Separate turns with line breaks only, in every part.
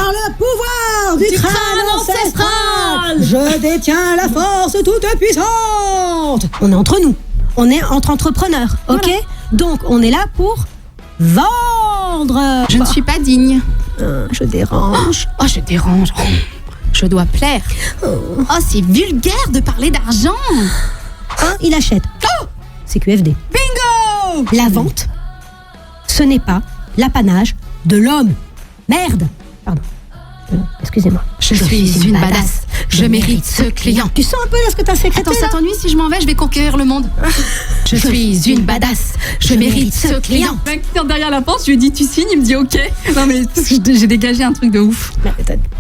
Par le pouvoir du crâne ancestral, je détiens la force toute puissante. On est entre nous. On est entre entrepreneurs, ok ? Voilà. Donc, on est là pour vendre.
Je ne suis pas digne.
Je dérange.
Oh, je dérange. Je dois plaire. Oh, c'est vulgaire de parler d'argent.
Il achète. C'est QFD.
Bingo!
La vente, ce n'est pas l'apanage de l'homme. Merde. Pardon. Excusez-moi.
Je suis une badass. Je mérite ce client.
Tu sens un peu là ce que t'as sécrété?
Attends, ça t'ennuie si je m'en vais? Je vais conquérir le monde. Je suis une badass. Je mérite ce client. Le mec derrière la porte, je lui dis tu signes, il me dit ok. Non mais j'ai dégagé un truc de ouf.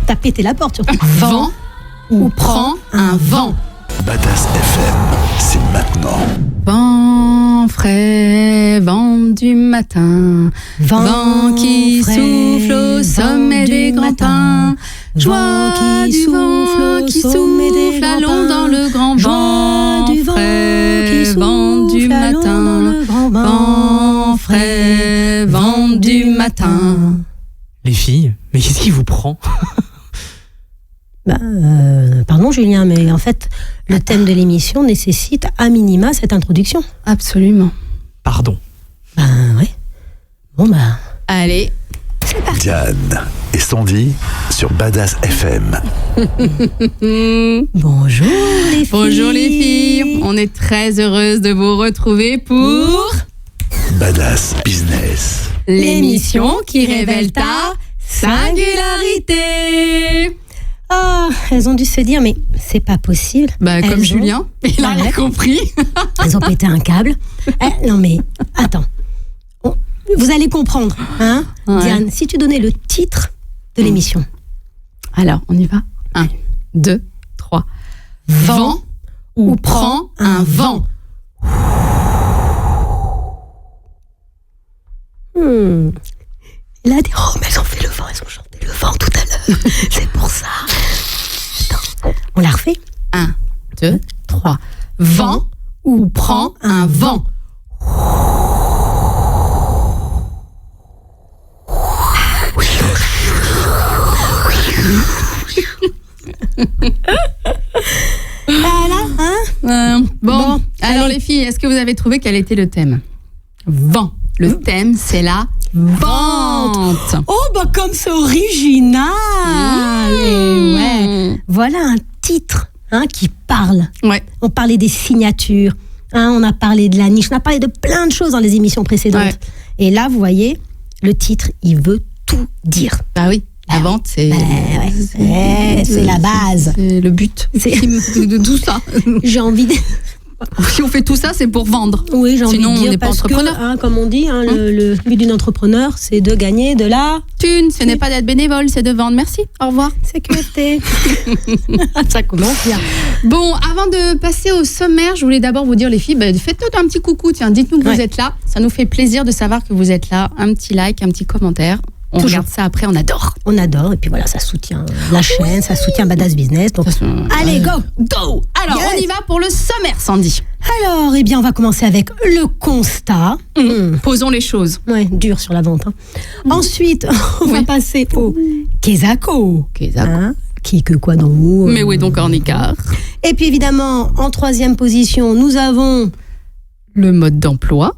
T'as pété la porte surtout.
Vends ou prends un vent.
Badass FM, c'est maintenant.
Vent frais, vent du matin, vent qui souffle au sommet des grands pins, joie du vent qui souffle, allons dans le grand vent frais, vent du matin, vent frais, vent du matin.
Les filles, mais qu'est-ce qui vous prend?
Pardon Julien, mais en fait, le thème de l'émission nécessite à minima cette introduction.
Absolument.
Pardon.
Ouais. Bon
allez,
c'est parti.
Diane et Sandy sur Badass FM.
Bonjour les filles.
Bonjour les filles. On est très heureuse de vous retrouver pour
Badass Business.
L'émission qui révèle ta singularité.
Elles ont dû se dire, mais c'est pas possible.
Comme Julien, il a rien compris.
Elles ont pété un câble. Non mais, attends. Vous allez comprendre, hein, ouais. Diane, si tu donnais le titre de l'émission.
Alors, on y va. 1, 2, 3. Vent ou prends un vent.
Là, des Roms, elles ont fait le vent, elles ont chanté le vent tout à l'heure. C'est pour ça. Attends, on la refait.
1, 2, 3. Vent ou prends un vent.
Voilà, hein?
Bon, alors les filles, est-ce que vous avez trouvé quel était le thème? Vent. Le thème, c'est la vente.
Comme c'est original. Et ouais. Voilà un titre qui parle.
Ouais.
On parlait des signatures, on a parlé de la niche, on a parlé de plein de choses dans les émissions précédentes. Ouais. Et là, vous voyez, le titre, il veut tout dire.
Bah oui. La vente, c'est
c'est la base.
C'est le but de tout ça.
J'ai envie de...
Si on fait tout ça, c'est pour vendre.
Oui, j'ai envie de dire.
Sinon, on n'est pas entrepreneur.
Que, comme on dit, le but d'une entrepreneur, c'est de gagner de la
thune. Ce n'est pas d'être bénévole, c'est de vendre. Merci, au revoir.
C'est QFT. Ça commence bien.
Bon, avant de passer au sommaire, je voulais d'abord vous dire, les filles, faites-nous un petit coucou. Tiens, dites-nous que vous êtes là. Ça nous fait plaisir de savoir que vous êtes là. Un petit like, un petit commentaire. On regarde ça après, on adore.
On adore, et puis voilà, ça soutient la chaîne, ça soutient Badass Business. Donc, allez, go!
Alors, on y va pour le sommaire, Sandy.
Alors, on va commencer avec le constat.
Posons les choses.
Ouais, dur sur la vente. Ensuite, on va passer au Kezako. Qui, que, quoi, dans où.
Mais où est donc Ornicard?
Et puis, évidemment, en troisième position, nous avons...
le mode d'emploi.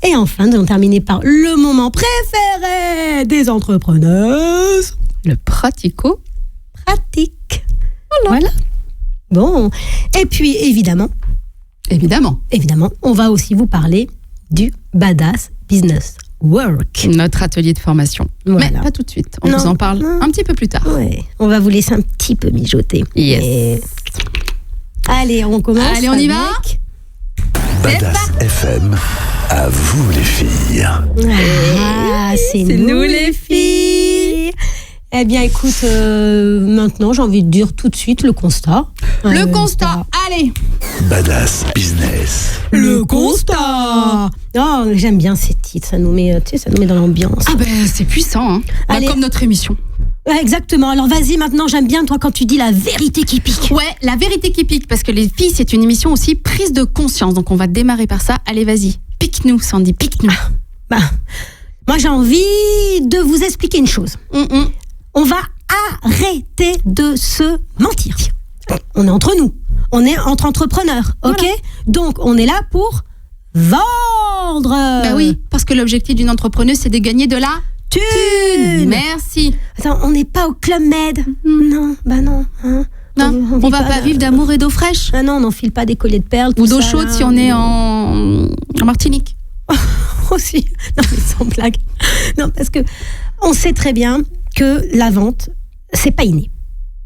Et enfin, nous allons terminer par le moment préféré des entrepreneuses.
Le pratico-pratique.
Voilà. Bon. Et puis, évidemment, on va aussi vous parler du Badass Business Work.
Notre atelier de formation. Voilà. Mais pas tout de suite. On vous en parle un petit peu plus tard.
Ouais. On va vous laisser un petit peu mijoter.
Yes.
Allez, on commence.
Allez, on y va.
Badass FM, à vous les filles.
C'est nous les filles. Eh bien, écoute, maintenant, j'ai envie de dire tout de suite le constat.
Le constat, allez.
Badass Business.
Le constat. Oh, j'aime bien ces titres, ça nous met dans l'ambiance.
C'est puissant, hein.
Allez.
Comme notre émission.
Ouais, exactement. Alors vas-y, maintenant, j'aime bien toi quand tu dis la vérité qui pique.
Ouais, la vérité qui pique, parce que les filles, c'est une émission aussi prise de conscience. Donc on va démarrer par ça. Allez, vas-y, pique-nous, Sandy, pique-nous.
Moi, j'ai envie envie de vous expliquer une chose. On va arrêter de se mentir. On est entre nous. On est entre entrepreneurs, ok ?
Voilà.
Donc, on est là pour vendre.
Bah oui, parce que l'objectif d'une entrepreneuse, c'est de gagner de la
Thune.
Merci.
Attends, on n'est pas au Club Med. Non, bah non. Hein.
Non, on va pas vivre d'amour et d'eau fraîche.
Ah non, on n'enfile pas des colliers de perles.
Ou
tout
d'eau
ça,
chaude
là.
si on est en Martinique.
Aussi. Non, mais sans blague. Non, parce que on sait très bien que la vente, c'est pas inné.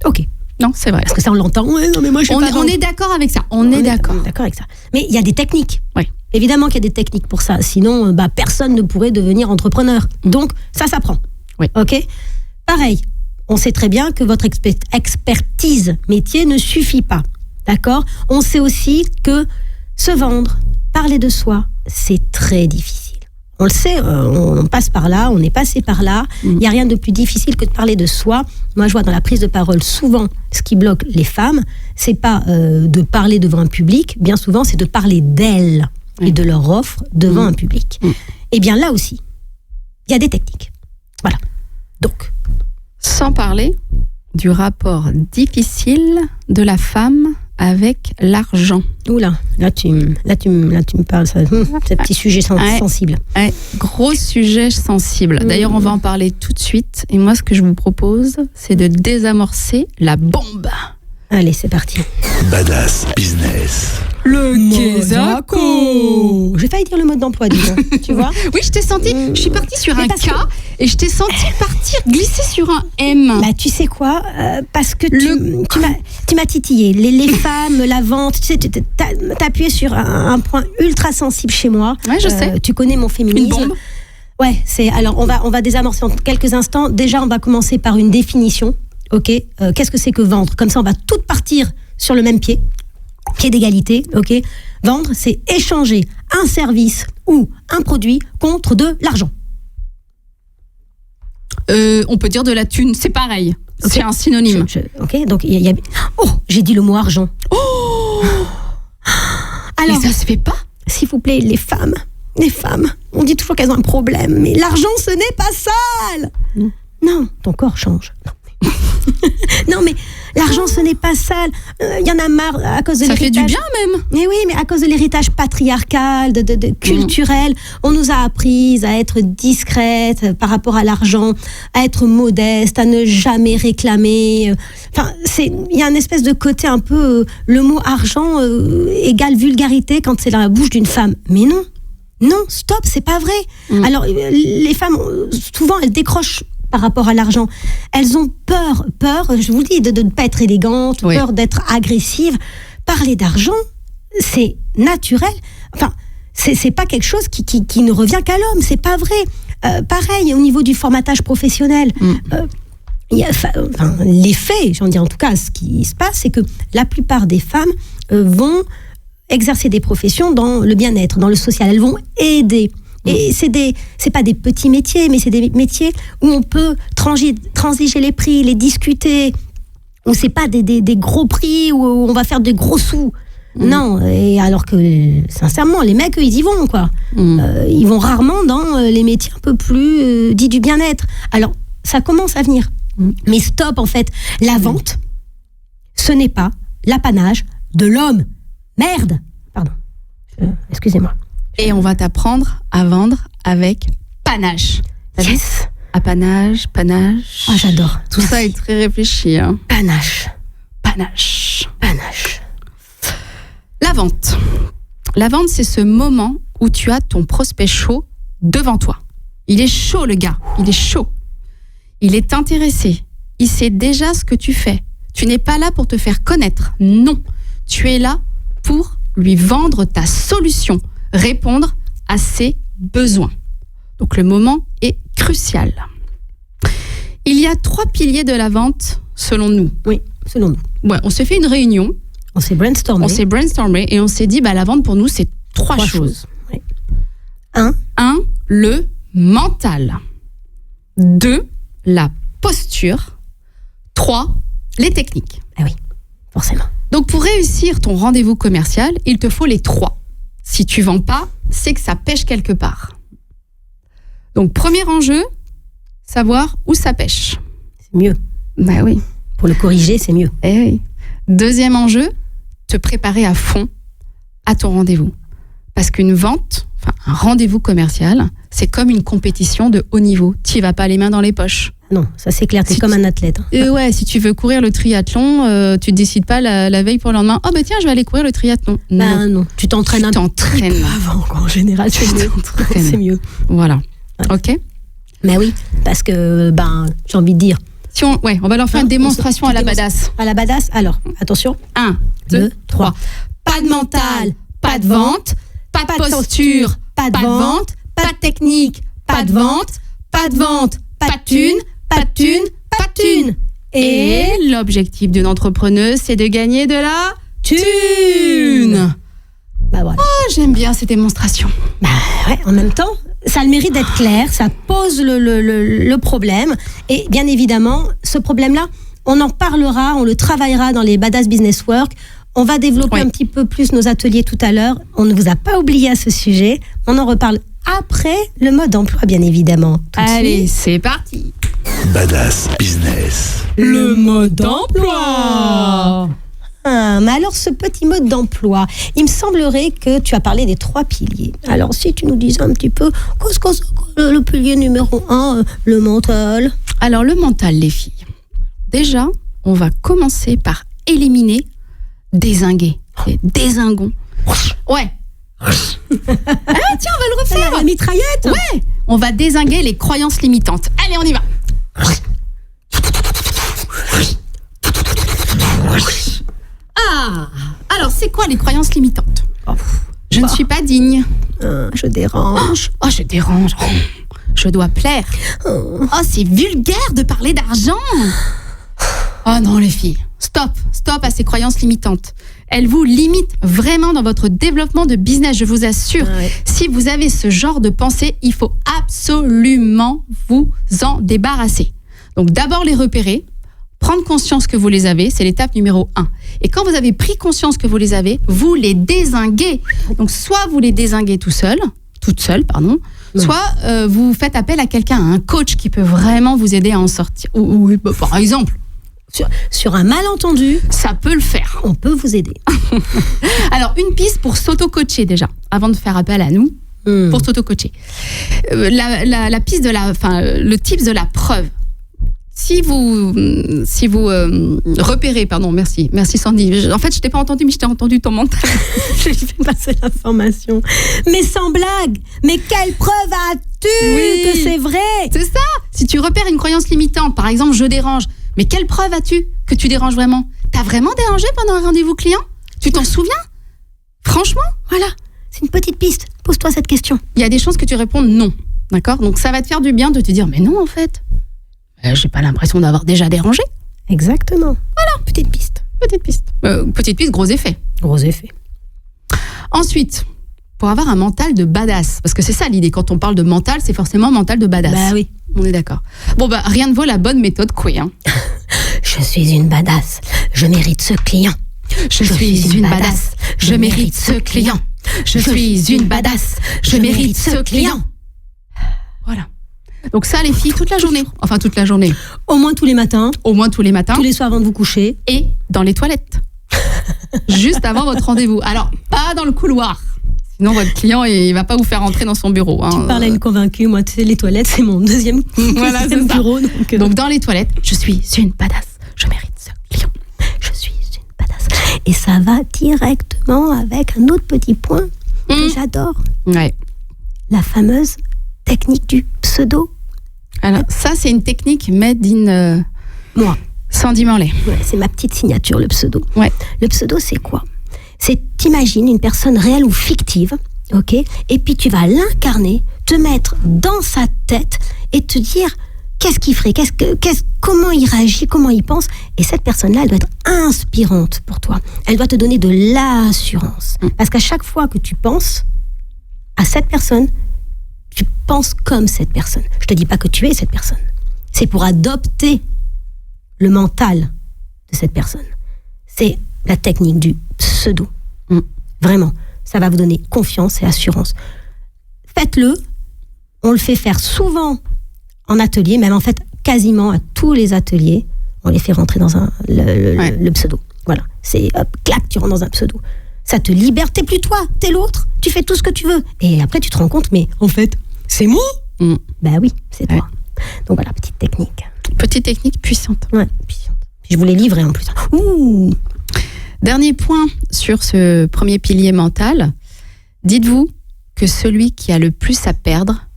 Ok.
Non, c'est vrai.
Parce que ça, on l'entend. Ouais, non, mais moi, je sais pas
On
vendre.
est d'accord avec ça. On est d'accord.
D'accord avec ça. Mais il y a des techniques.
Oui.
Évidemment qu'il y a des techniques pour ça. Sinon, personne ne pourrait devenir entrepreneur. Donc, ça s'apprend.
Oui.
OK ? Pareil, on sait très bien que votre expertise métier ne suffit pas. D'accord ? On sait aussi que se vendre, parler de soi, c'est très difficile. On le sait, on passe par là, on est passé par là. Il n'y a rien de plus difficile que de parler de soi. Moi, je vois dans la prise de parole, souvent, ce qui bloque les femmes, c'est pas de parler devant un public. Bien souvent, c'est de parler d'elles et de leur offre devant un public. Et bien là aussi, il y a des techniques. Voilà. Donc,
Sans parler du rapport difficile de la femme avec l'argent.
oula, là tu me parles, ça, c'est un petit sujet sensible.
Ouais, gros sujet sensible. D'ailleurs, on va en parler tout de suite. Et moi, ce que je vous propose, c'est de désamorcer la bombe.
Allez, c'est parti.
Badass Business.
Le Kézako.
J'ai failli dire le mode d'emploi, dis donc, tu vois.
Oui, je t'ai senti, je suis partie sur un
parce
K et je t'ai senti glisser sur un M.
Bah, tu sais quoi, parce que tu m'as titillé. Les femmes, la vente, tu sais, t'as appuyé sur un point ultra sensible chez moi.
Ouais, je sais.
Tu connais mon féminisme.
Une bombe.
Ouais, alors on va désamorcer en quelques instants. Déjà, on va commencer par une définition. Ok, qu'est-ce que c'est que vendre ? Comme ça, on va toutes partir sur le même pied d'égalité. Ok, vendre, c'est échanger un service ou un produit contre de l'argent.
On peut dire de la thune, c'est pareil.
Ok.
C'est un synonyme.
Ok, donc il y a. Oh, j'ai dit le mot argent. Alors,
Mais ça se fait pas.
s'il vous plaît, les femmes, on dit toujours qu'elles ont un problème, mais l'argent, ce n'est pas sale. Non, ton corps change. Non, mais l'argent, ce n'est pas sale. Il y en a marre à cause de
Ça fait
l'héritage.
du bien même.
Mais oui, mais à cause de l'héritage patriarcal, de culturel, on nous a appris à être discrète par rapport à l'argent, à être modeste, à ne jamais réclamer. Enfin, il y a une espèce de côté un peu, le mot argent égale vulgarité quand c'est dans la bouche d'une femme. Mais non, stop, c'est pas vrai. Alors, les femmes, souvent, elles décrochent par rapport à l'argent. Elles ont peur, je vous le dis, de ne pas être élégantes,
Oui.
peur d'être agressives. Parler d'argent, c'est naturel. Enfin, c'est pas quelque chose qui ne revient qu'à l'homme. C'est pas vrai. Pareil, au niveau du formatage professionnel, les faits, j'en dis en tout cas, ce qui se passe, c'est que la plupart des femmes vont exercer des professions dans le bien-être, dans le social. Elles vont aider. Et c'est pas des petits métiers, mais c'est des métiers où on peut transiger les prix, les discuter, où c'est pas des gros prix, où on va faire des gros sous. Non, et alors que, sincèrement, les mecs, eux, ils y vont, quoi. Ils vont rarement dans les métiers un peu plus dits du bien-être. Alors, ça commence à venir. Mais stop, en fait. La vente, ce n'est pas l'apanage de l'homme. Merde. Pardon. Excusez-moi.
Et on va t'apprendre à vendre avec panache. T'as vu ?
Yes.
Apanage, panache.
Ah, j'adore.
Tout ça est très réfléchi. Hein.
Panache.
Panache.
Panache.
La vente. La vente, c'est ce moment où tu as ton prospect chaud devant toi. Il est chaud, le gars. Il est chaud. Il est intéressé. Il sait déjà ce que tu fais. Tu n'es pas là pour te faire connaître. Non. Tu es là pour lui vendre ta solution. Répondre à ses besoins. Donc le moment est crucial. Il y a 3 piliers de la vente selon nous.
Oui, selon nous.
Ouais, on s'est fait une réunion,
On s'est brainstormé.
on s'est brainstormé et on s'est dit la vente pour nous c'est 3 choses.
Oui. 1.
1, le mental. 2, la posture. 3, les techniques.
Ah oui, forcément.
Donc pour réussir ton rendez-vous commercial, il te faut les 3. Si tu vends pas, c'est que ça pêche quelque part. Donc premier enjeu, savoir où ça pêche.
C'est mieux.
Bah oui.
Pour le corriger, c'est mieux.
Eh oui. Deuxième enjeu, te préparer à fond à ton rendez-vous. Parce qu'une vente, un rendez-vous commercial, c'est comme une compétition de haut niveau. Tu n'y vas pas les mains dans les poches.
Non, ça c'est clair, t'es comme un athlète.
Ouais, si tu veux courir le triathlon, tu ne décides pas la veille pour le lendemain. Oh bah tiens, je vais aller courir le triathlon.
Non, tu t'entraînes un petit peu avant, quoi. En général, c'est mieux.
Voilà. Ok.
Mais oui, parce que j'ai envie de dire.
On va leur faire une démonstration à la badass.
À la badass. Alors, attention.
1, 2, 3. Pas de mental, pas de vente, pas de posture, pas de vente, pas de technique, pas de vente, pas de vente, pas de thune, pas de thune, pas de thune. Et l'objectif d'une entrepreneuse, c'est de gagner de la thune.
Voilà.
Oh, j'aime bien ces démonstrations.
Ouais, en même temps, ça a le mérite d'être clair, ça pose le problème. Et bien évidemment, ce problème-là, on en parlera, on le travaillera dans les Badass Business Work. On va développer un petit peu plus nos ateliers tout à l'heure. On ne vous a pas oublié à ce sujet. On en reparle après le mode d'emploi, bien évidemment.
Allez, c'est parti.
Badass Business.
Le mode d'emploi.
Mais alors, ce petit mode d'emploi, il me semblerait que tu as parlé des 3 piliers. Alors, si tu nous disais un petit peu, qu'est-ce que c'est le pilier numéro 1, le mental?
Alors, le mental, les filles. Déjà, on va commencer par éliminer dézinguer. Dézingons. Ouais. Tiens, on va le refaire.
La mitraillette.
Ouais. On va dézinguer les croyances limitantes. Allez, on y va. Alors, c'est quoi les croyances limitantes? Je ne suis pas digne.
Je dérange.
Oh, je dérange. Je dois plaire. Oh, c'est vulgaire de parler d'argent. Oh non, les filles. Stop à ces croyances limitantes. Elles vous limitent vraiment dans votre développement de business, je vous assure. Ouais. Si vous avez ce genre de pensée, il faut absolument vous en débarrasser. Donc d'abord les repérer, prendre conscience que vous les avez, c'est l'étape numéro 1. Et quand vous avez pris conscience que vous les avez, vous les dézinguez. Donc soit vous les dézinguez toute seule, soit vous faites appel à quelqu'un, à un coach qui peut vraiment vous aider à en sortir. Ou par exemple,
sur un malentendu,
ça peut le faire.
On peut vous aider.
Alors, une piste pour s'auto-coacher déjà, avant de faire appel à nous, pour s'auto-coacher. La piste le tips de la preuve. Si vous repérez, merci Sandy. En fait, je t'ai pas entendu, mais je t'ai entendu ton mental.
Je fais passer l'information. Mais sans blague. Mais quelle preuve as-tu que c'est vrai?
C'est ça. Si tu repères une croyance limitante, par exemple, je dérange. Mais quelle preuve as-tu que tu déranges vraiment? T'as vraiment dérangé pendant un rendez-vous client? Tu t'en souviens? Franchement?
Voilà, c'est une petite piste. Pose-toi cette question.
Il y a des chances que tu répondes non, d'accord? Donc ça va te faire du bien de te dire, mais non en fait, j'ai pas l'impression d'avoir déjà dérangé.
Exactement. Voilà, petite piste.
Petite piste, gros effet.
Gros effet.
Ensuite, pour avoir un mental de badass, parce que c'est ça l'idée, quand on parle de mental, c'est forcément mental de badass.
Bah oui.
On est d'accord. Bon, rien ne vaut la bonne méthode Coué.
Je suis une badass. Je mérite ce client.
Je suis une badass. Je mérite ce client. Je suis une badass. Je mérite ce client. Voilà. Donc ça, les filles, toute la journée. Enfin, toute la journée.
Au moins tous les matins.
Tous les
soirs avant de vous coucher.
Et dans les toilettes. Juste avant votre rendez-vous. Alors, pas dans le couloir. Sinon, votre client, il va pas vous faire entrer dans son bureau.
Tu parles à une convaincue. Moi, tu sais, les toilettes, c'est mon deuxième bureau.
Donc, dans les toilettes, je suis une badass. Je mérite ce client.
Je suis une badass. Et ça va directement avec un autre petit point que j'adore.
Ouais.
La fameuse technique du pseudo.
Alors, ça, c'est une technique made in...
moi.
Sandy Morlaix.
Ouais, c'est ma petite signature, le pseudo.
Ouais.
Le pseudo, c'est quoi? C'est, t'imagines une personne réelle ou fictive, ok? Et puis tu vas l'incarner, te mettre dans sa tête et te dire qu'est-ce qu'il ferait, comment il réagit, comment il pense. Et cette personne-là, elle doit être inspirante pour toi. Elle doit te donner de l'assurance. Parce qu'à chaque fois que tu penses à cette personne, tu penses comme cette personne. Je te dis pas que tu es cette personne. C'est pour adopter le mental de cette personne. C'est la technique du pseudo. Vraiment, ça va vous donner confiance et assurance. Faites-le. On le fait faire souvent en atelier, même en fait quasiment à tous les ateliers, on les fait rentrer dans le pseudo. Voilà, c'est hop, clac, tu rentres dans un pseudo. Ça te libère, t'es plus toi, t'es l'autre, tu fais tout ce que tu veux. Et après tu te rends compte, mais en fait, c'est moi. Ben oui, c'est toi. Donc voilà, petite technique.
Petite technique puissante.
Ouais, puissante. Je vous l'ai livré en plus. Ouh.
Dernier point sur ce premier pilier mental. Dites-vous que celui qui a le plus à perdre,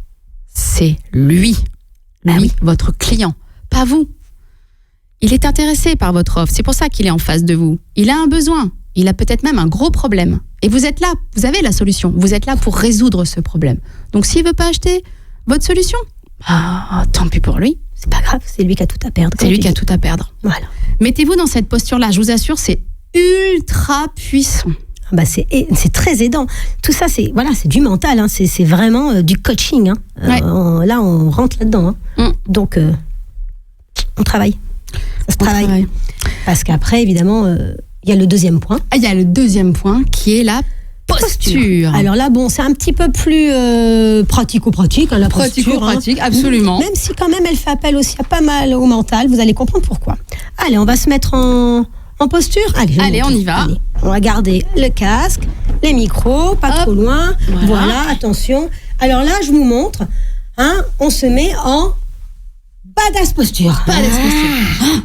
c'est lui. Lui, votre client, pas vous. Il est intéressé par votre offre, c'est pour ça qu'il est en face de vous. Il a un besoin, il a peut-être même un gros problème. Et vous êtes là, vous avez la solution. Vous êtes là pour résoudre ce problème. Donc s'il ne veut pas acheter votre solution, tant pis pour lui.
C'est pas grave, c'est lui qui a tout à perdre.
C'est lui qui a tout à perdre.
Voilà.
Mettez-vous dans cette posture-là, je vous assure, c'est ultra puissant.
Bah c'est très aidant. Tout ça, c'est du mental. Hein. C'est vraiment du coaching. Hein. Là, on rentre là-dedans. Hein. Donc, on travaille. Ça se travaille. Parce qu'après, évidemment, il y a le deuxième point.
Il y a le deuxième point qui est la posture.
Alors là, bon, c'est un petit peu plus pratico-pratique, hein, la posture.
Pratico-pratique, absolument.
Même si quand même, elle fait appel aussi à pas mal au mental. Vous allez comprendre pourquoi. Allez, on va se mettre en posture. Allez,
on y va.
Allez, on va garder le casque, les micros, pas trop loin. Voilà, attention. Alors là, je vous montre. Hein, on se met en badass posture.
Badass posture.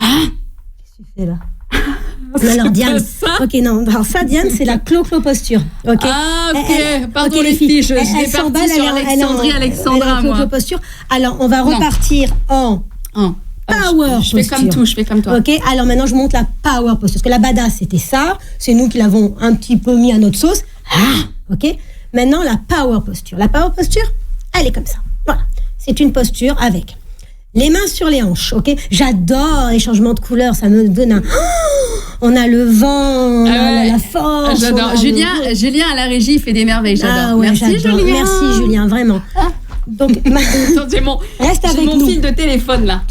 Qu'est-ce que tu fais là? Alors Diane, ok, non, alors ça Diane, c'est la clo-clo posture. Okay.
Pardon les filles, je vais partir sur Alexandra, moi.
Posture. Alors on va repartir en power posture.
Je fais comme toi.
Ok, alors maintenant je montre la power posture. Parce que la badass c'était ça, c'est nous qui l'avons un petit peu mis à notre sauce. Ok, maintenant la power posture. La power posture, elle est comme ça. Voilà, c'est une posture avec les mains sur les hanches, ok. J'adore les changements de couleur, ça me donne un... on a le vent, on a la force.
J'adore. Julien à la régie fait des merveilles, j'adore. Merci Julien.
Merci Julien, vraiment. Donc,
reste avec nous. Mon fil de téléphone là.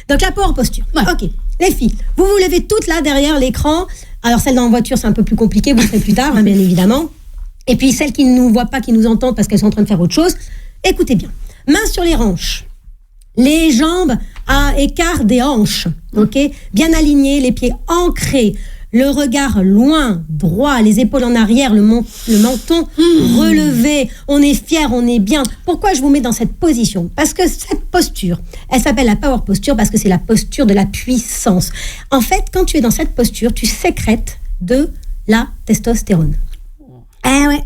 Donc la power posture. Ok, les filles, vous vous levez toutes là derrière l'écran. Alors celle dans la voiture, c'est un peu plus compliqué, vous le ferez plus tard, hein, bien évidemment. Et puis celles qui ne nous voient pas, qui nous entendent parce qu'elles sont en train de faire autre chose, écoutez bien. Mains sur les hanches, les jambes à écart des hanches, ok, bien alignées, les pieds ancrés, le regard loin, droit, les épaules en arrière, le menton relevé, on est fier, on est bien. Pourquoi je vous mets dans cette position? Parce que cette posture, elle s'appelle la power posture parce que c'est la posture de la puissance. En fait, quand tu es dans cette posture, tu sécrètes de la testostérone.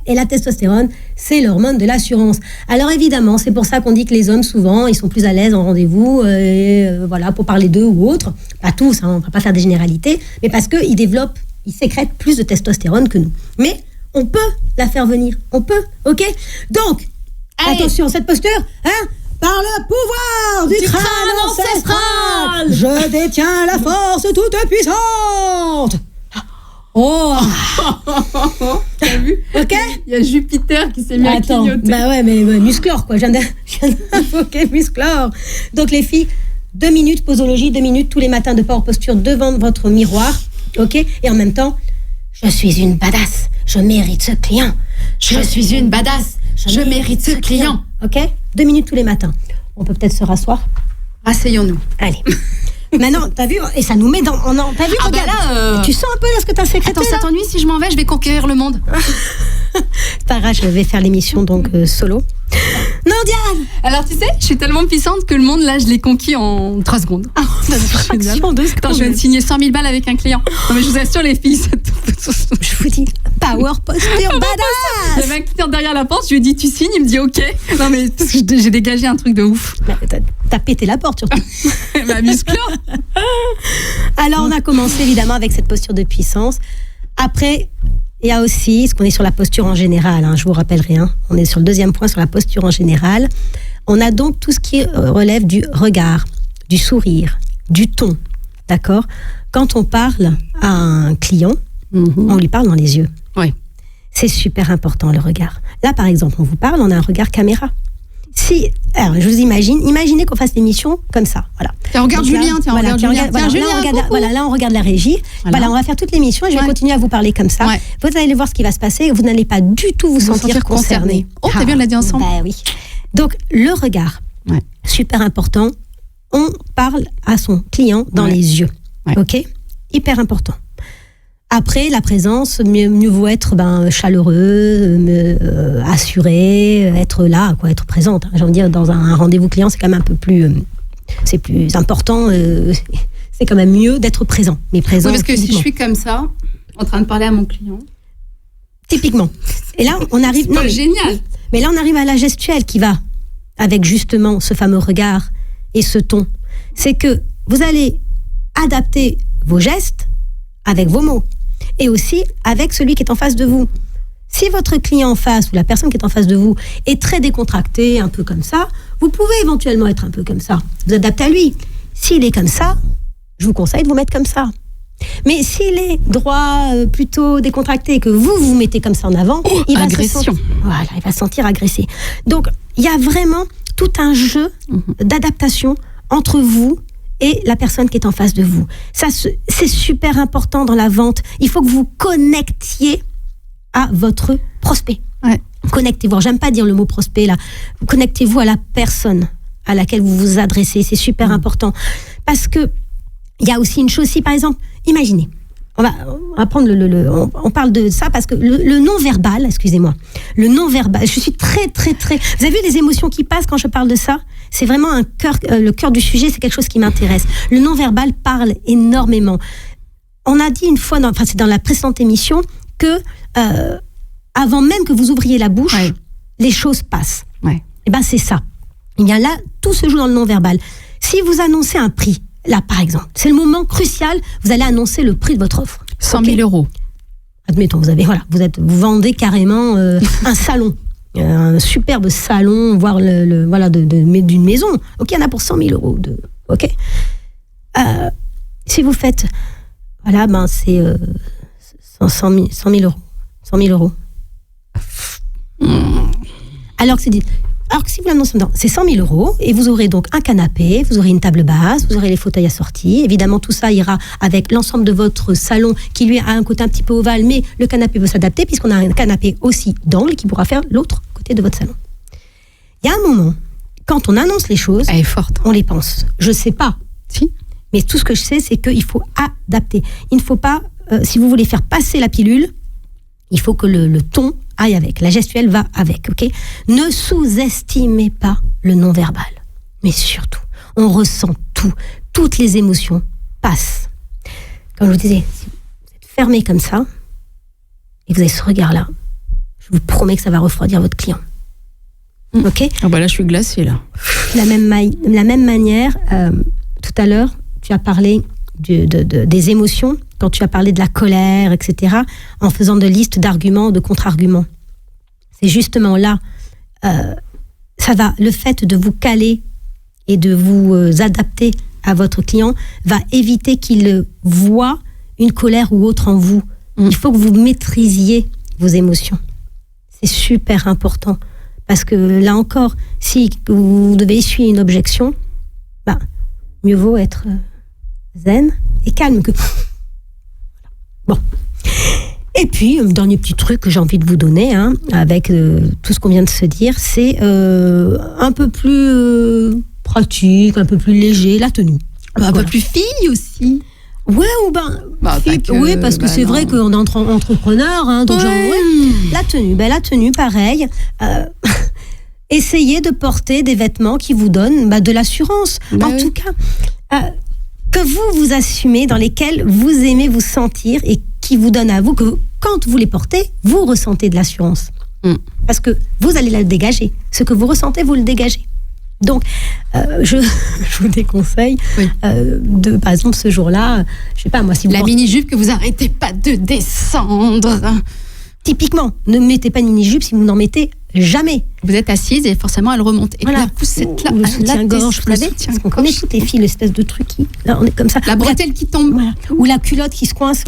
Et la testostérone, c'est l'hormone de l'assurance. Alors évidemment, c'est pour ça qu'on dit que les hommes, souvent, ils sont plus à l'aise en rendez-vous, voilà, pour parler d'eux ou autres. Pas tous, hein, on ne va pas faire des généralités, mais parce qu'ils sécrètent plus de testostérone que nous. Mais on peut la faire venir, on peut, ok? Donc, attention, cette posture, hein, par le pouvoir du crâne ancestral, je détiens la force toute puissante. Oh.
T'as vu?
Ok.
Il y a Jupiter qui s'est mis à clignoter.
Bah ouais, mais Musclor, quoi. Je viens d'invoquer Musclor. Donc les filles, 2 minutes posologie, 2 minutes tous les matins de power posture devant votre miroir. Ok. Et en même temps, je suis une badass. Je mérite ce client.
Je suis une badass. Je mérite ce client.
Ok. 2 minutes tous les matins. On peut peut-être se rasseoir.
Asseyons-nous.
Allez. Maintenant, t'as vu, et ça nous met dans... T'as vu, regarde, là, tu sens un peu là ce que t'as sécrété.
Attends, ça t'ennuie si je m'en vais, je vais conquérir le monde.
C'est pas grave, je vais faire l'émission donc solo. Non, Diane.
Alors tu sais, je suis tellement puissante que le monde là, je l'ai conquis en 3 secondes.
Fraction de secondes.
Attends, je viens de signer 100 000 balles avec un client. Non mais je vous assure les filles,
je vous dis, power posture badass.
Le mec qui tient derrière la porte, je lui ai dit tu signes, il me dit ok. Non mais parce que j'ai dégagé un truc de ouf.
T'as pété la porte surtout.
Ma musclore.
Alors on a commencé évidemment avec cette posture de puissance. Après, il y a aussi, ce qu'on est sur la posture en général, hein, je vous rappellerai, hein, on est sur le deuxième point, sur la posture en général. On a donc tout ce qui relève du regard, du sourire, du ton, d'accord? Quand on parle à un client, on lui parle dans les yeux.
Oui.
C'est super important, le regard. Là, par exemple, on vous parle, on a un regard caméra. Alors, je vous imaginez qu'on fasse l'émission comme ça, voilà.
Tiens, regarde
Donc là,
Julien,
regarde
Julien.
voilà,
Julien,
là, on regarde la régie. Voilà, on va faire toute l'émission et je vais continuer à vous parler comme ça.
Ouais.
Vous allez voir ce qui va se passer et vous n'allez pas du tout vous sentir concerné.
Oh, t'as bien, on l'a dit ensemble.
Bah oui. Donc, le regard, super important. On parle à son client dans les yeux. Ouais. OK ? Hyper important. Après, la présence, mieux vaut être chaleureux, assuré, être là, quoi, être présente. J'ai envie de dire, dans un rendez-vous client, c'est quand même un peu plus... c'est plus important, c'est quand même mieux d'être présent. Mais présent,
parce que si je suis comme ça, en train de parler à mon client...
Typiquement. Et là, on arrive...
C'est génial.
Mais là, on arrive à la gestuelle qui va avec justement ce fameux regard et ce ton. C'est que vous allez adapter vos gestes avec vos mots et aussi avec celui qui est en face de vous. Si votre client en face ou la personne qui est en face de vous est très décontractée, un peu comme ça, vous pouvez éventuellement être un peu comme ça. Vous adaptez à lui. S'il est comme ça, je vous conseille de vous mettre comme ça. Mais s'il est droit, plutôt décontracté et que vous vous mettez comme ça en avant, il va se sentir agressé. Donc, il y a vraiment tout un jeu d'adaptation entre vous et la personne qui est en face de vous. Ça, c'est super important dans la vente. Il faut que vous connectiez à votre prospect.
Ouais.
Connectez-vous. J'aime pas dire le mot prospect là. Connectez-vous à la personne à laquelle vous vous adressez. C'est super important. Parce que il y a aussi une chose, si par exemple, imaginez, on va prendre on parle de ça parce que le non-verbal, excusez-moi, le non-verbal, je suis très, vous avez vu les émotions qui passent quand je parle de ça? C'est vraiment le cœur du sujet, c'est quelque chose qui m'intéresse. Le non-verbal parle énormément. On a dit une fois, c'est dans la précédente émission, que avant même que vous ouvriez la bouche, les choses passent.
Ouais.
Et ben c'est ça. Il y a là, tout se joue dans le non-verbal. Si vous annoncez un prix, là, par exemple, c'est le moment crucial, vous allez annoncer le prix de votre offre.
100 000 euros.
Admettons, vous vendez carrément un salon, un superbe salon, voire d'une maison. Ok, il y en a pour 100 000 euros. Ok. Si vous faites, c'est 100 000 euros. 100 000 euros. Alors que si vous l'annoncez dedans, c'est 100 000 euros et vous aurez donc un canapé, vous aurez une table basse, vous aurez les fauteuils assortis. Évidemment, tout ça ira avec l'ensemble de votre salon qui, lui, a un côté un petit peu ovale, mais le canapé peut s'adapter puisqu'on a un canapé aussi d'angle qui pourra faire l'autre côté de votre salon. Il y a un moment, quand on annonce les choses,
elle est forte.
On les pense. Je ne sais pas.
Si.
Mais tout ce que je sais, c'est qu'il faut adapter. Il ne faut pas, si vous voulez faire passer la pilule, il faut que le ton aille avec, la gestuelle va avec, ok ? Ne sous-estimez pas le non-verbal. Mais surtout, on ressent tout. Toutes les émotions passent. Comme je vous disais, si vous êtes fermé comme ça, et vous avez ce regard-là, je vous promets que ça va refroidir votre client. Ok ?
Là, je suis glacée, là.
La même manière, tout à l'heure, tu as parlé des émotions, quand tu as parlé de la colère, etc., en faisant de listes d'arguments, de contre-arguments. C'est justement là, le fait de vous caler et de vous adapter à votre client va éviter qu'il voit une colère ou autre en vous. Il faut que vous maîtrisiez vos émotions. C'est super important. Parce que là encore, si vous devez essuyer une objection, mieux vaut être zen et calme que... Bon. Et puis, dernier petit truc que j'ai envie de vous donner, avec tout ce qu'on vient de se dire, c'est un peu plus pratique, un peu plus léger, la tenue.
Un peu plus fille aussi.
Ouais, ou oui, parce que c'est vrai qu'on est entrepreneur, donc la tenue, pareil. Essayez de porter des vêtements qui vous donnent de l'assurance. En tout cas, que vous assumez, dans lesquels vous aimez vous sentir et qui vous donnent à vous, que quand vous les portez, vous ressentez de l'assurance. Parce que vous allez la dégager. Ce que vous ressentez, vous le dégagez. Donc, je vous déconseille par exemple, ce jour-là, je sais pas moi, si vous
mini-jupe que vous arrêtez pas de descendre.
Typiquement, ne mettez pas une mini-jupe si vous n'en mettez jamais.
Vous êtes assise et forcément elle remonte. Et là, vous êtes là,
le soutien-gorge, vous savez, parce qu'on connaît toutes les filles, l'espèce de truc là, on est comme ça.
La bretelle qui tombe.
Voilà. Ou la culotte qui se coince.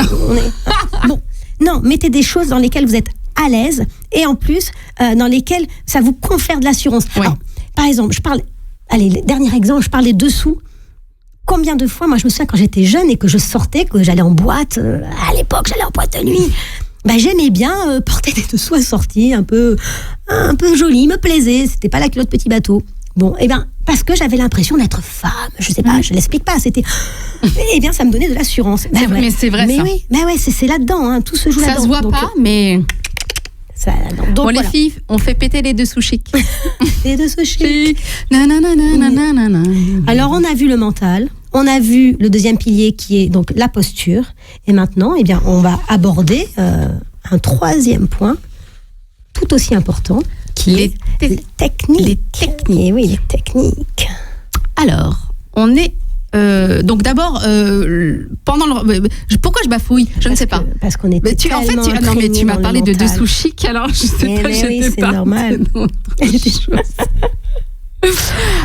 Bon, non, mettez des choses dans lesquelles vous êtes à l'aise et en plus, dans lesquelles ça vous confère de l'assurance.
Ouais.
Alors, par exemple, dernier exemple, je parle des dessous. Combien de fois, moi je me souviens quand j'étais jeune et que je sortais, que j'allais en boîte, à l'époque j'allais en boîte de nuit, j'aimais bien porter des dessous assortis, un peu jolis, me plaisait, c'était pas la culotte petit bateau. Bon, parce que j'avais l'impression d'être femme, je sais pas, je l'explique pas, c'était... ça me donnait de l'assurance.
Mais c'est vrai, ça.
Oui, c'est là-dedans, hein, tout se joue là-dedans.
Ça se voit pas, mais...
Ça, donc,
les filles, on fait péter les dessous chics.
Les dessous chics.
Nanana.
Alors, on a vu le mental, on a vu le deuxième pilier qui est donc la posture. Et maintenant, on va aborder un troisième point, tout aussi important, qui est les techniques.
Les techniques.
Et oui, les techniques.
Alors, on est... donc d'abord, pendant pourquoi je bafouille? Je ne sais pas.
Parce qu'on était
non mais tu m'as parlé de dessous chic, alors je sais pas, j'étais
c'est
pas.
normal.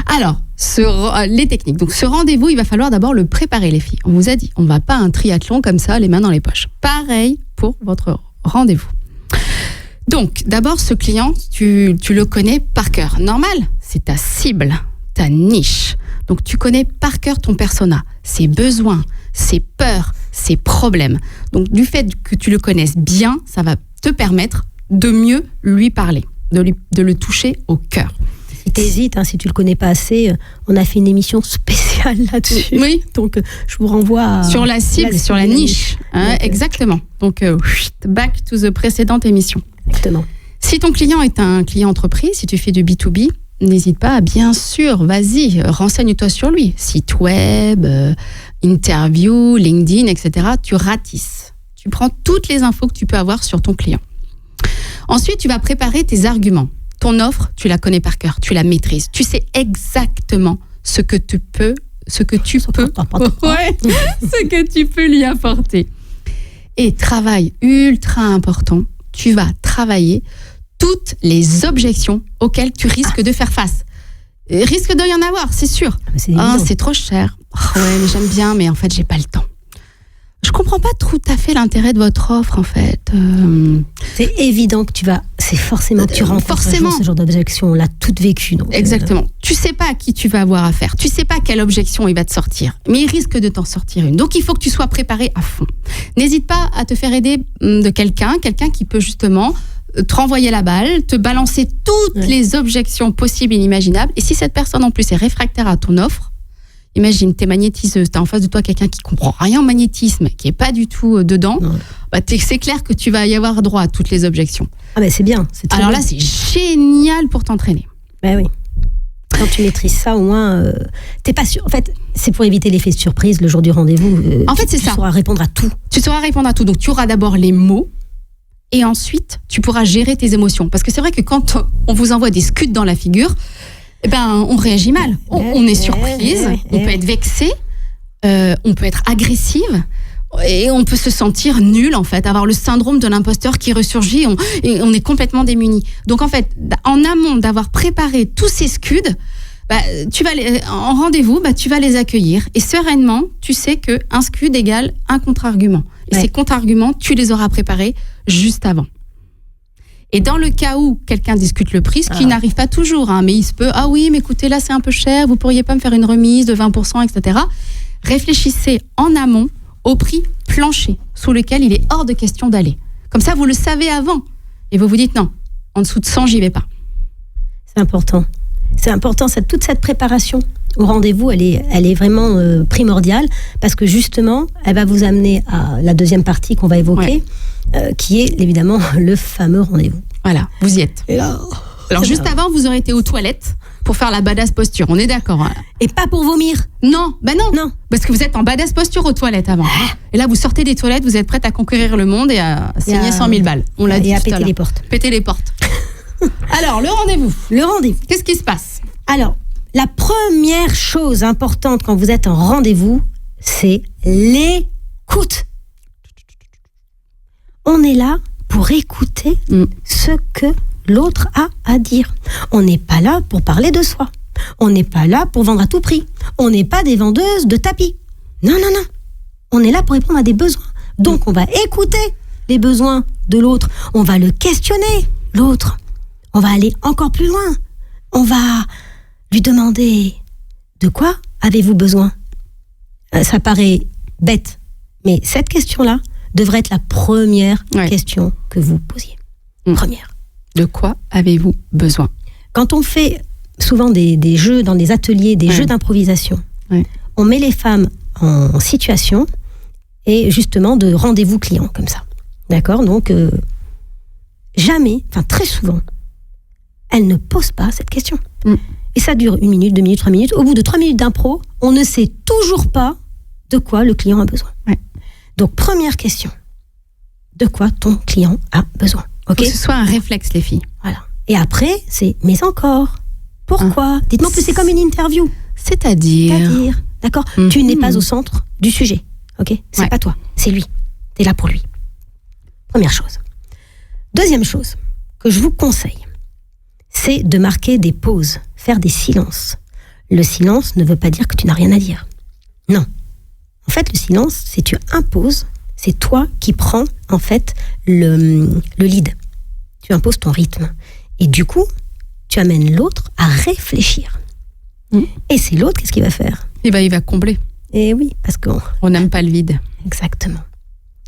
Alors, les techniques. Donc ce rendez-vous, il va falloir d'abord le préparer, les filles. On vous a dit, on va pas un triathlon comme ça, les mains dans les poches. Pareil pour votre rendez-vous. Donc d'abord, ce client, tu le connais par cœur. Normal, c'est ta cible, ta niche. Donc, tu connais par cœur ton persona, ses besoins, ses peurs, ses problèmes. Donc, du fait que tu le connaisses bien, ça va te permettre de mieux lui parler, de le toucher au cœur.
Si tu hésites, si tu le connais pas assez, on a fait une émission spéciale là-dessus.
Oui.
Donc, je vous renvoie
sur la cible, sur la niche. Exactement. Donc, back to the précédente émission.
Exactement.
Si ton client est un client entreprise, si tu fais du B2B, n'hésite pas, bien sûr, vas-y, renseigne-toi sur lui. Site web, interview, LinkedIn, etc. Tu ratisses. Tu prends toutes les infos que tu peux avoir sur ton client. Ensuite, tu vas préparer tes arguments. Ton offre, tu la connais par cœur, tu la maîtrises. Tu sais exactement ce que tu peux lui apporter. Et travail ultra important, tu vas travailler toutes les objections auxquelles tu risques de faire face. Risque de y en avoir, c'est sûr. C'est trop cher. Ouais, mais j'aime bien, mais en fait, j'ai pas le temps. Je comprends pas tout à fait l'intérêt de votre offre, en fait.
C'est évident que c'est forcément que tu rencontres ce genre d'objection. On l'a toutes vécu.
Exactement. Tu sais pas à qui tu vas avoir affaire. Tu sais pas quelle objection il va te sortir. Mais il risque de t'en sortir une. Donc, il faut que tu sois préparé à fond. N'hésite pas à te faire aider de quelqu'un qui peut justement te renvoyer la balle, te balancer toutes les objections possibles et inimaginables. Et si cette personne, en plus, est réfractaire à ton offre, imagine, t'es magnétiseuse, t'as en face de toi quelqu'un qui comprend rien au magnétisme, qui est pas du tout dedans, c'est clair que tu vas y avoir droit à toutes les objections.
C'est bien.
Alors là, c'est génial pour t'entraîner.
Oui. Quand tu maîtrises ça, au moins, t'es pas sûr. En fait, c'est pour éviter l'effet de surprise le jour du rendez-vous.
C'est ça.
Tu sauras répondre à tout.
Tu sauras répondre à tout. Donc, tu auras d'abord les mots. Et ensuite, tu pourras gérer tes émotions. Parce que c'est vrai que quand on vous envoie des scuds dans la figure, on réagit mal. On est surprise, on peut être vexé, on peut être agressive, et on peut se sentir nul, en fait, avoir le syndrome de l'imposteur qui ressurgit, et on est complètement démuni. Donc, en fait, en amont d'avoir préparé tous ces scuds, en rendez-vous, tu vas les accueillir. Et sereinement, tu sais qu'un scud égale un contre-argument. Et ces contre-arguments, tu les auras préparés juste avant. Et dans le cas où quelqu'un discute le prix, ce qui n'arrive pas toujours, mais il se peut, mais écoutez, là c'est un peu cher, vous pourriez pas me faire une remise de 20%, etc. Réfléchissez en amont au prix plancher, sous lequel il est hors de question d'aller. Comme ça, vous le savez avant. Et vous vous dites, non, en dessous de 100, j'y vais pas.
C'est important. C'est important, toute cette préparation au rendez-vous, elle est vraiment primordiale, parce que justement, elle va vous amener à la deuxième partie qu'on va évoquer, qui est évidemment le fameux rendez-vous.
Voilà, vous y êtes.
Et là,
alors juste avant, vous aurez été aux toilettes pour faire la badass posture, on est d'accord, hein.
Et pas pour vomir.
Non, non. Parce que vous êtes en badass posture aux toilettes avant. Et là, vous sortez des toilettes, vous êtes prête à conquérir le monde et à signer 100 000 balles. On l'a dit tout à l'heure. Péter les portes. Alors, le rendez-vous. Qu'est-ce qui se passe?
Alors, la première chose importante quand vous êtes en rendez-vous, c'est l'écoute. On est là pour écouter ce que l'autre a à dire. On n'est pas là pour parler de soi. On n'est pas là pour vendre à tout prix. On n'est pas des vendeuses de tapis. Non. On est là pour répondre à des besoins. Donc, on va écouter les besoins de l'autre. On va le questionner, l'autre. On va aller encore plus loin. On va lui demander de quoi avez-vous besoin. Ça paraît bête, mais cette question-là devrait être la première question que vous posiez. Première.
De quoi avez-vous besoin?
Quand on fait souvent des jeux dans des ateliers, des jeux d'improvisation, on met les femmes en situation et justement de rendez-vous client comme ça. D'accord? Donc, jamais, enfin très souvent, elles ne posent pas cette question. Et ça dure 1 minute, 2 minutes, 3 minutes. Au bout de 3 minutes d'impro, on ne sait toujours pas de quoi le client a besoin. Donc, première question. De quoi ton client a besoin?
Okay. Faut que ce soit un réflexe, les filles.
Voilà. Et après, c'est mais encore. Pourquoi? Dites-moi que c'est comme une interview.
C'est-à-dire,
d'accord? Tu n'es pas au centre du sujet. Ok? C'est pas toi, c'est lui. T'es là pour lui. Première chose. Deuxième chose que je vous conseille, c'est de marquer des pauses, faire des silences. Le silence ne veut pas dire que tu n'as rien à dire. Non. En fait, le silence, c'est tu imposes. C'est toi qui prends, en fait, le lead. Tu imposes ton rythme. Et du coup, tu amènes l'autre à réfléchir. Et c'est l'autre, qu'est-ce qu'il va faire?
Il va combler.
Et oui, parce qu'on
n'aime pas le vide.
Exactement.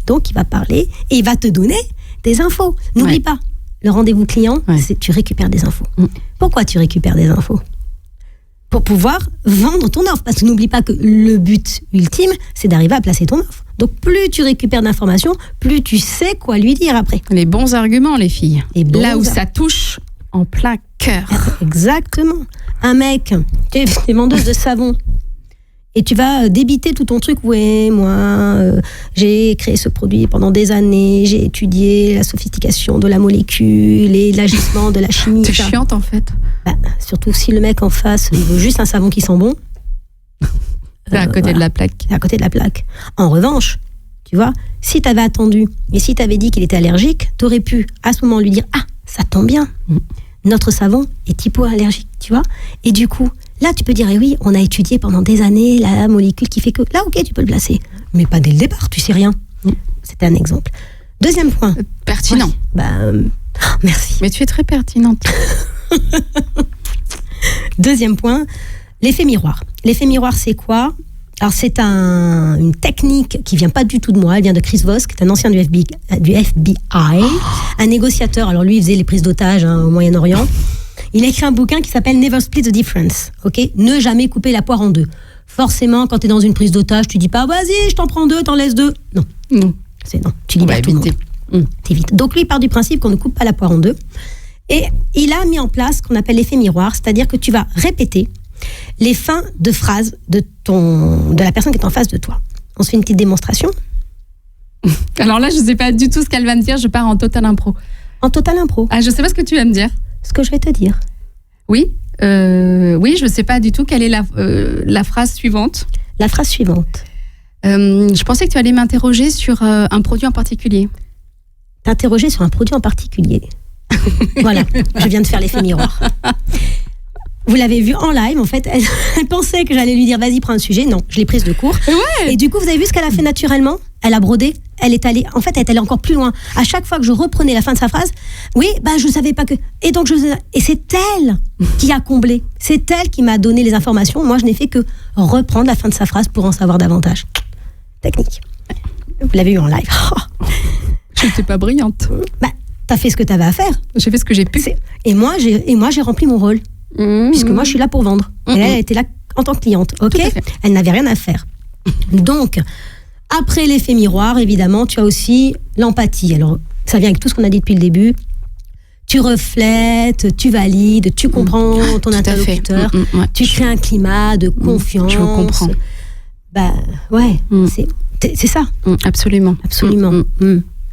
Donc, il va parler et il va te donner des infos. N'oublie pas, le rendez-vous client, c'est que tu récupères des infos. Pourquoi tu récupères des infos? Pour pouvoir vendre ton offre. Parce que n'oublie pas que le but ultime, c'est d'arriver à placer ton offre. Donc, plus tu récupères d'informations, plus tu sais quoi lui dire après.
Les bons arguments, les filles. Là où ça touche en plein cœur.
Exactement. Un mec, tu es vendeuse de savon, et tu vas débiter tout ton truc. Ouais, moi, j'ai créé ce produit pendant des années, j'ai étudié la sophistication de la molécule et l'agissement de la chimie.
C'est chiante, en fait.
Surtout si le mec en face, il veut juste un savon qui sent bon.
À côté de la plaque.
À côté de la plaque. En revanche, tu vois, si tu avais attendu et si tu avais dit qu'il était allergique, tu aurais pu à ce moment lui dire « Ah, ça tombe bien, notre savon est hypoallergique, tu vois ?» Et du coup, là, tu peux dire « Eh oui, on a étudié pendant des années la molécule qui fait que… » Là, ok, tu peux le placer. Mais pas dès le départ, tu sais rien. C'était un exemple. Deuxième point.
Pertinent.
Merci.
Mais tu es très pertinente.
Deuxième point, l'effet miroir. L'effet miroir, c'est quoi? Alors, c'est une technique qui vient pas du tout de moi. Elle vient de Chris Voss, qui est un ancien du FBI, un négociateur. Alors, lui, il faisait les prises d'otages au Moyen-Orient. Il a écrit un bouquin qui s'appelle Never Split the Difference. Ok? Ne jamais couper la poire en deux. Forcément, quand tu es dans une prise d'otage, tu dis pas vas-y, je t'en prends 2, t'en laisses 2. Non. Non. Tu libères tout le monde. T'évites. Donc, lui, il part du principe qu'on ne coupe pas la poire en deux. Et il a mis en place ce qu'on appelle l'effet miroir, c'est-à-dire que tu vas répéter les fins de phrases de la personne qui est en face de toi. On se fait une petite démonstration.
Alors là, je ne sais pas du tout ce qu'elle va me dire, je pars en total impro.
En total impro?
Ah, je ne sais pas ce que tu vas me dire.
Ce que je vais te dire.
Oui, je ne sais pas du tout quelle est la phrase suivante.
La phrase suivante.
Je pensais que tu allais m'interroger sur un produit en particulier.
T'interroger sur un produit en particulier. Voilà, je viens de faire l'effet miroir. Vous l'avez vu en live, en fait, elle pensait que j'allais lui dire vas-y, prends un sujet. Non, je l'ai prise de court. Et du coup, vous avez vu ce qu'elle a fait naturellement? Elle a brodé, elle est allée encore plus loin. À chaque fois que je reprenais la fin de sa phrase, je ne savais pas que. Et donc, et c'est elle qui a comblé. C'est elle qui m'a donné les informations. Moi, je n'ai fait que reprendre la fin de sa phrase pour en savoir davantage. Technique. Vous l'avez eu en live.
Je n'étais pas brillante.
T'as fait ce que t'avais à faire.
J'ai fait ce que j'ai pu.
Et moi, j'ai rempli mon rôle. Puisque moi, je suis là pour vendre. Et elle était là en tant que cliente. Ok? Elle n'avait rien à faire. Donc, après l'effet miroir, évidemment, tu as aussi l'empathie. Alors, ça vient avec tout ce qu'on a dit depuis le début. Tu reflètes, tu valides, tu comprends ton interlocuteur. Tu crées un climat de confiance.
Je comprends.
C'est ça.
Absolument.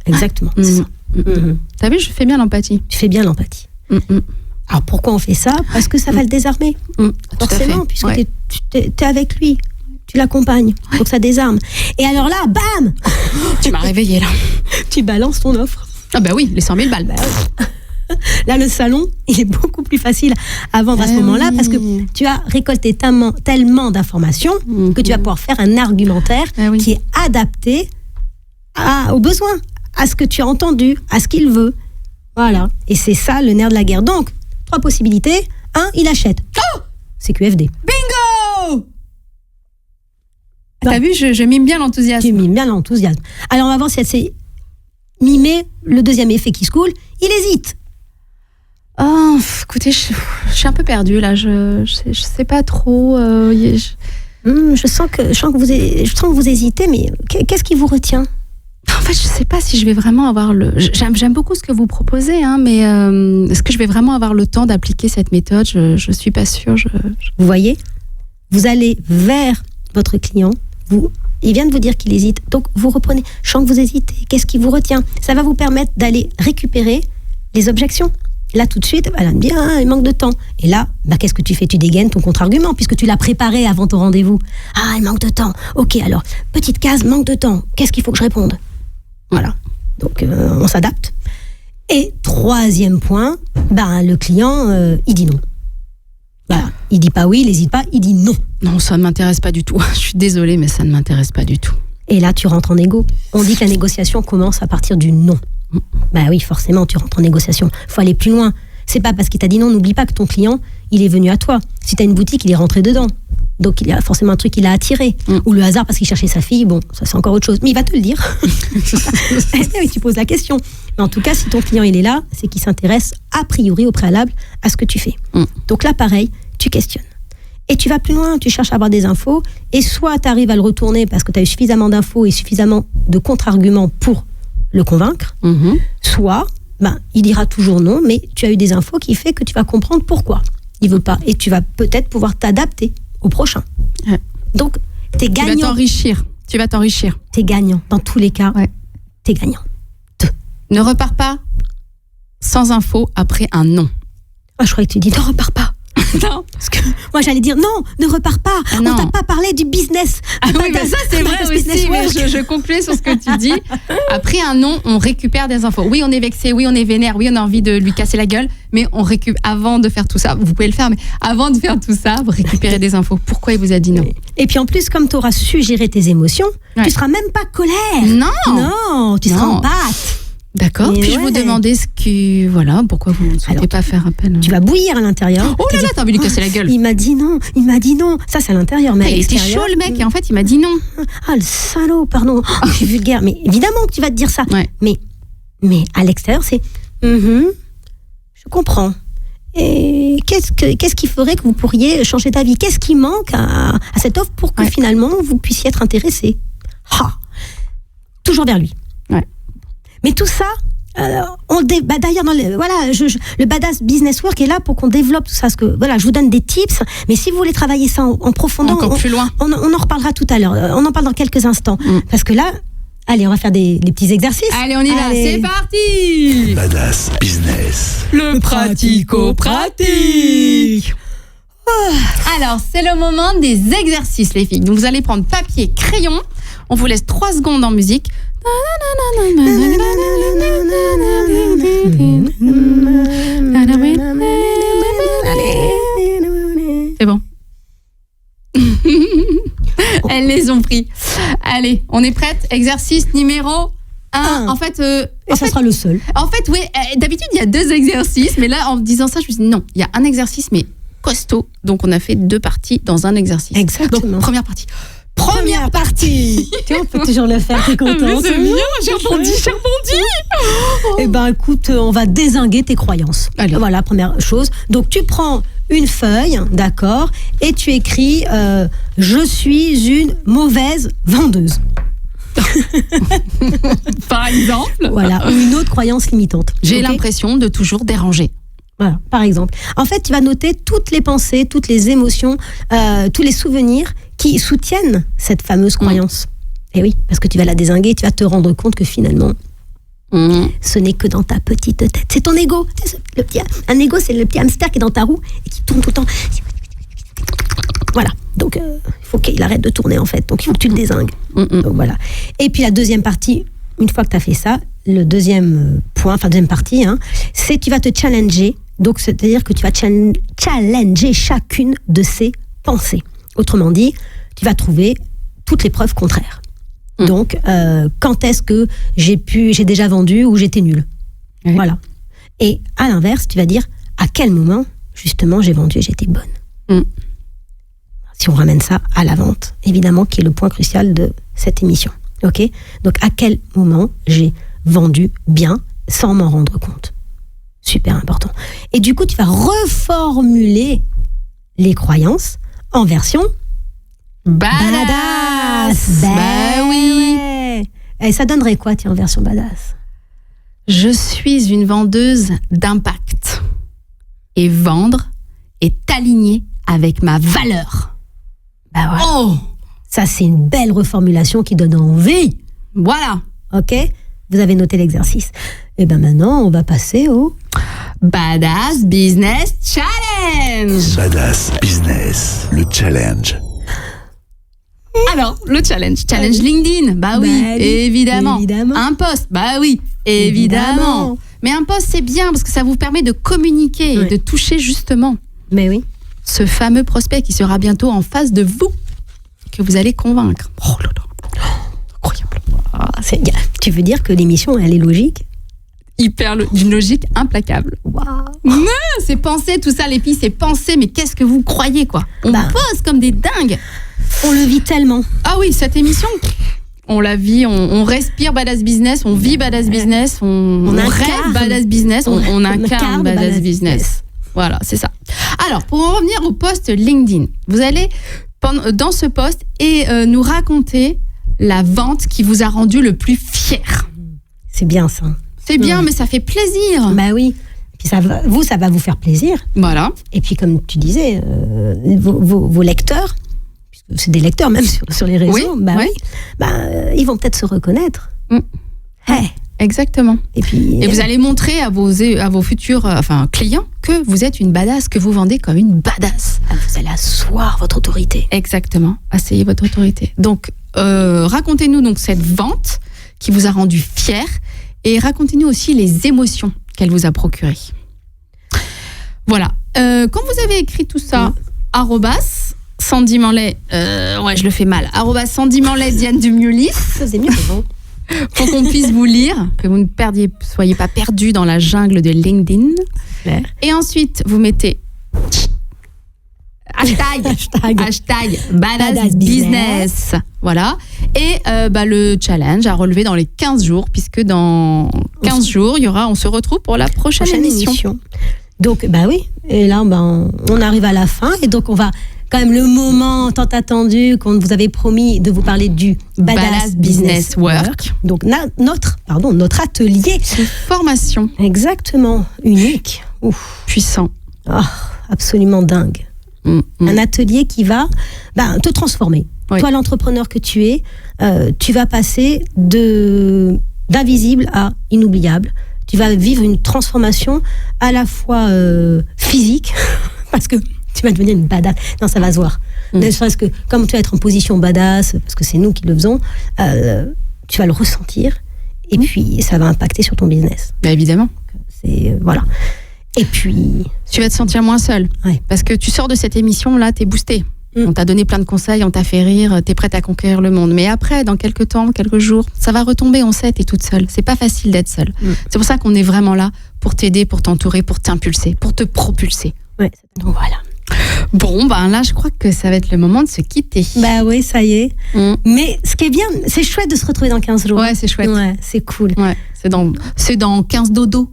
Exactement, c'est ça.
T'as vu, je fais bien l'empathie.
Tu fais bien l'empathie. Alors pourquoi on fait ça? Parce que ça va le désarmer. Forcément, puisque t'es avec lui. Tu l'accompagnes. Donc ça désarme. Et alors là, bam!
Tu m'as réveillée là.
Tu balances ton offre.
Ah bah oui, les 100 000 balles.
Là, le salon, il est beaucoup plus facile à vendre à ce moment-là parce que tu as récolté tellement d'informations que tu vas pouvoir faire un argumentaire qui est adapté aux besoins, à ce que tu as entendu, à ce qu'il veut. Voilà. Et c'est ça le nerf de la guerre. Donc, 3 possibilités. 1, il achète. Oh, CQFD.
Bingo! T'as vu, je mime bien l'enthousiasme.
Tu mimes bien l'enthousiasme. Alors, on va voir si elle sait mimer le deuxième effet qui se coule. Il hésite.
Oh, écoutez, je suis un peu perdue là. Je sais pas trop.
Je sens que vous hésitez, mais qu'est-ce qui vous retient?
En fait, je sais pas si je vais vraiment avoir J'aime beaucoup ce que vous proposez, hein, mais est-ce que je vais vraiment avoir le temps d'appliquer cette méthode? Je suis pas sûre.
Vous voyez, vous allez vers votre client. Il vient de vous dire qu'il hésite, donc vous reprenez. Je sens que vous hésitez. Qu'est-ce qui vous retient? Ça va vous permettre d'aller récupérer les objections. Là, tout de suite, elle va me dire, il manque de temps. Et là, qu'est-ce que tu fais? Tu dégaines ton contre-argument, puisque tu l'as préparé avant ton rendez-vous. Ah, il manque de temps. Ok, alors, petite case, manque de temps. Qu'est-ce qu'il faut que je réponde? Voilà. Donc, on s'adapte. Et troisième point, le client, il dit non. Voilà. Il dit pas oui, il n'hésite pas, il dit non.
Non, ça ne m'intéresse pas du tout. Je suis désolée, mais ça ne m'intéresse pas du tout.
Et là, tu rentres en égo. On dit que la négociation commence à partir du non. Oui, forcément, tu rentres en négociation. Il faut aller plus loin. C'est pas parce qu'il t'a dit non, n'oublie pas que ton client, il est venu à toi. Si tu as une boutique, il est rentré dedans. Donc, il y a forcément un truc qu'il a attiré. Ou le hasard parce qu'il cherchait sa fille. Bon, ça, c'est encore autre chose. Mais il va te le dire. Oui, tu poses la question. Mais en tout cas, si ton client, il est là, c'est qu'il s'intéresse a priori, au préalable, à ce que tu fais. Donc là, pareil, tu questionnes. Et tu vas plus loin, tu cherches à avoir des infos. Et soit tu arrives à le retourner parce que tu as eu suffisamment d'infos et suffisamment de contre-arguments pour le convaincre. Soit, il dira toujours non, mais tu as eu des infos qui fait que tu vas comprendre pourquoi il veut pas. Et tu vas peut-être pouvoir t'adapter au prochain. Ouais. Donc, t'es gagnant.
Tu vas t'enrichir.
T'es gagnant. Dans tous les cas, t'es gagnant.
Ne repars pas sans info après un non.
Je croyais que tu dis ne repars pas.
Non.
Parce que moi, j'allais dire non, ne repars pas. On t'a pas parlé du business.
Ça, c'est vrai aussi. Mais je concluais sur ce que tu dis. Après un non, on récupère des infos. Oui, on est vexé, oui, on est vénère, oui, on a envie de lui casser la gueule, mais on récupère, avant de faire tout ça, vous pouvez le faire, mais avant de faire tout ça, vous récupérez des infos. Pourquoi il vous a dit non?
Et puis en plus, comme tu auras su gérer tes émotions, tu seras même pas colère. Non, tu seras en pâte.
D'accord. Puis-je vous demander pourquoi vous ne souhaitez pas faire appel?
Tu vas bouillir à l'intérieur.
Oh là là, t'as envie de lui casser la gueule.
Il m'a dit non. Ça, c'est à l'intérieur. Mais
il était chaud, le mec, et en fait, il m'a dit non.
Ah, le salaud, pardon. Je suis vulgaire. Mais évidemment que tu vas te dire ça.
Ouais.
Mais à l'extérieur, c'est je comprends. Et qu'est-ce qui ferait que vous pourriez changer d'avis? Qu'est-ce qui manque à cette offre pour que finalement vous puissiez être intéressé? Toujours vers lui.
Ouais.
Mais tout ça, d'ailleurs, le Badass Business Work est là pour qu'on développe tout ça. Parce que, je vous donne des tips, mais si vous voulez travailler ça en profondeur,
encore plus loin.
On en reparlera tout à l'heure. On en parle dans quelques instants. Parce que là, allez, on va faire des petits exercices.
Allez, on y va, c'est parti.
Badass Business.
Le pratico-pratique. Alors, c'est le moment des exercices, les filles. Donc, vous allez prendre papier, crayon. On vous laisse 3 secondes en musique. C'est bon. Elles les ont pris. Allez, on est prête? Exercice numéro 1. En fait,
ça sera le seul.
En fait, oui. D'habitude, il y a 2 exercices, mais là, en me disant ça, je me suis dit non. Il y a un exercice, mais costaud. Donc, on a fait 2 parties dans un exercice.
Exactement.
Donc, première partie. Première partie.
Tu vois, on peut toujours le faire, t'es contente.
C'est bien, j'ai rebondi.
Écoute, on va dézinguer tes croyances.
Allez.
Voilà, première chose. Donc, tu prends une feuille, d'accord, et tu écris je suis une mauvaise vendeuse.
Par exemple.
Voilà, ou une autre croyance limitante.
J'ai l'impression de toujours déranger.
Voilà, par exemple. En fait, tu vas noter toutes les pensées, toutes les émotions, tous les souvenirs qui soutiennent cette fameuse croyance. Et oui, parce que tu vas la dézinguer, tu vas te rendre compte que finalement, ce n'est que dans ta petite tête. C'est ton ego. Un ego, c'est le petit hamster qui est dans ta roue et qui tourne tout le temps. Voilà. Donc, il faut qu'il arrête de tourner, en fait. Donc, il faut que tu le dézingues. Donc, voilà. Et puis, la deuxième partie, une fois que tu as fait ça, le deuxième partie, c'est tu vas te challenger. Donc, c'est-à-dire que tu vas challenger chacune de ces pensées. Autrement dit, tu vas trouver toutes les preuves contraires. Donc, quand est-ce que j'ai déjà vendu ou j'étais nulle? Voilà. Et à l'inverse, tu vas dire à quel moment, justement, j'ai vendu et j'étais bonne. si on ramène ça à la vente, évidemment, qui est le point crucial de cette émission. Ok ? Donc, à quel moment j'ai vendu bien sans m'en rendre compte ? Super important. Et du coup, tu vas reformuler les croyances en version badass.
Bah oui.
Et ça donnerait quoi, tiens, en version badass ?
Je suis une vendeuse d'impact. Et vendre est aligné avec ma valeur.
Bah ouais.
Oh,
Ça, c'est une belle reformulation qui donne envie.
voilà.
Ok ? Vous avez noté l'exercice. Et bien maintenant, on va passer au...
Badass Business Challenge.
Badass Business, le challenge.
Alors, le challenge LinkedIn, bah oui,
Bah oui,
évidemment.
évidemment.
Un post, bah oui, évidemment. Mais un post, c'est bien parce que ça vous permet de communiquer et
Ouais.
de toucher justement
Mais oui.
ce fameux prospect qui sera bientôt en face de vous, que vous allez convaincre. Oh là là, incroyable.
Tu veux dire que l'émission, elle est logique ?
D'une logique implacable.
Waouh.
C'est pensé, tout ça, les filles, c'est pensé, mais qu'est-ce que vous croyez, quoi ? On
Bah.
pose comme des dingues.
On le vit tellement.
Ah oui, cette émission, on la vit, on respire Badass Business, on vit Badass Business, on
incarne.
rêve Badass Business, on incarne Badass Business. Voilà, c'est ça. Alors, pour en revenir au post LinkedIn, vous allez, dans ce post, nous raconter la vente qui vous a rendu le plus fier.
C'est bien ça.
C'est bien, mais ça fait plaisir.
Bah oui. Puis ça va vous faire plaisir.
Voilà.
Et puis comme tu disais, vos lecteurs, puisque c'est des lecteurs même sur les réseaux,
Oui,
bah
ouais.
oui, ils vont peut-être se reconnaître.
Mm.
Hey.
Exactement.
Et puis
Et vous allez montrer à vos futurs clients que vous êtes une badass, que vous vendez comme une badass.
vous allez asseoir votre autorité.
Exactement. Asseyez votre autorité. Donc, racontez-nous donc cette vente qui vous a rendu fier et racontez-nous aussi les émotions qu'elle vous a procurées. Voilà. Quand vous avez écrit tout ça, arrobas, Sandy Manlet, je le fais mal, arrobas Sandy Manlet, Diane Dumiolis,
C'est mieux, c'est bon.
pour qu'on puisse vous lire, que vous ne soyez pas perdus dans la jungle de LinkedIn.
Claire.
Et ensuite, vous mettez hashtag Badass Business. Voilà. Et le challenge à relever dans les 15 jours, puisque dans 15 jours, on se retrouve pour la prochaine émission.
Donc, bah oui. Et là, on arrive à la fin. Et donc, on va quand même le moment tant attendu qu'on vous avait promis de vous parler du
Badass Business Work.
Donc, notre atelier.
Formation.
Exactement. Unique. Ouf.
Puissant.
Oh, absolument dingue. Un atelier qui va te transformer.
Oui.
Toi, l'entrepreneur que tu es, tu vas passer d'invisible à inoubliable. Tu vas vivre une transformation à la fois physique, parce que tu vas devenir une badass. Non, ça va se voir. Ne serait-ce que comme tu vas être en position badass, parce que c'est nous qui le faisons, tu vas le ressentir, et puis ça va impacter sur ton business.
Bah, évidemment.
Voilà. Et puis...
Tu vas te sentir moins seul.
Ouais.
Parce que tu sors de cette émission-là, t'es boosté. On t'a donné plein de conseils, on t'a fait rire, t'es prête à conquérir le monde. Mais après, dans quelques temps, quelques jours, ça va retomber, on sait, t'es toute seule. C'est pas facile d'être seule. C'est pour ça qu'on est vraiment là pour t'aider, pour t'entourer, pour t'impulser, pour te propulser.
Ouais. Donc voilà.
Bon, là, je crois que ça va être le moment de se quitter.
Bah oui, ça y est. Mais ce qui est bien, c'est chouette de se retrouver dans 15 jours.
Ouais, c'est chouette.
Ouais, c'est cool.
Ouais, c'est dans 15 dodo.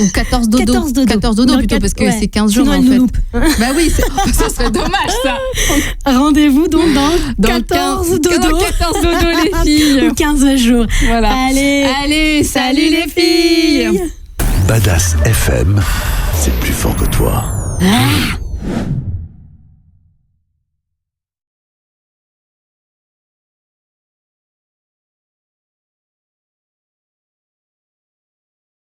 Ou 14 dodo. 14 dodo
Non,
plutôt, parce que c'est 15 jours
sinon,
en
elle nous
fait.
loupe.
Bah oui, ça serait dommage ça.
Rendez-vous donc dans 14 dodo.
Dans 14 dodo les filles.
Ou 15 jours.
Voilà.
Allez,
salut les filles.
Badass FM, c'est plus fort que toi.